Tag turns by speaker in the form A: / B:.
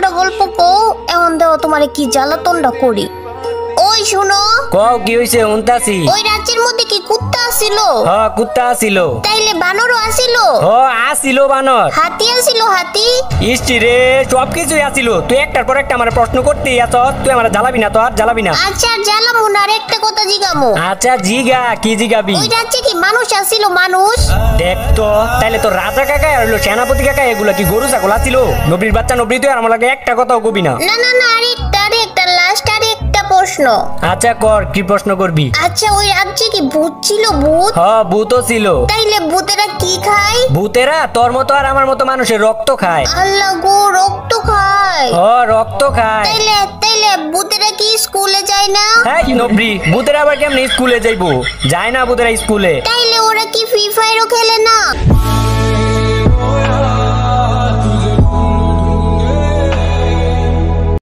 A: পাল্টা গল্প কও, এখন দেও তোমারে কি জ্বালাতনটা করি। ওই শুনো,
B: কও কি হইছে? উনতাছি।
A: ওই রাজ্যের মধ্যে কি কুত্তা আসিল?
B: হ্যাঁ কুত্তা আসিল।
A: তাইলে বানরও আসিল?
B: আসিল বানর।
A: হাতি আসিল? হাতি?
B: ইষ্টি রে, সবকিছুই আসিল। তুই একটার পর একটা আমার প্রশ্ন করতেই আছ, তুই আমার জ্বালাবি না তো? আর জ্বালাবি না।
A: আচ্ছা জ্বালামু না, আর একটা কথা জিগামু।
B: আচ্ছা জিগা, কি জিগাবি?
A: ওই রাজ্যে কি মানুষ আসিল? মানুষ?
B: দেখ তো, তাইলে তো রাজা কাকা আর সেনাপতি কাকা এগুলা কি গরু ছাগল আসিল? নবীর বাচ্চা নবী, তুই আর আমার লাগে একটা কথাও কবি না।
A: না না না, আরেকটা লাস্ট আরেকটা প্রশ্ন।
B: আচ্ছা কর, কি প্রশ্ন করবি?
A: আচ্ছা ওই রাজ্যে কি ভূত ছিল? ভূত?
B: ভূতও ছিল।
A: তাইলে ভূতেরা কি খায়?
B: ভূতেরা তোর মতো আর আমার মতো মানুষের রক্ত খায়।
A: আল্লাহ গো, রক্ত খায়?
B: রক্ত খায়।
A: তাইলে তাইলে ভূতেরা কি স্কুলে যায় না?
B: হ্যাঁ নবী, ভূতেরা আবার কেমনে স্কুলে যাইবো? যায় না ভূতেরা স্কুলে।
A: তাইলে ওরা কি ফ্রি ফায়ারও খেলে না?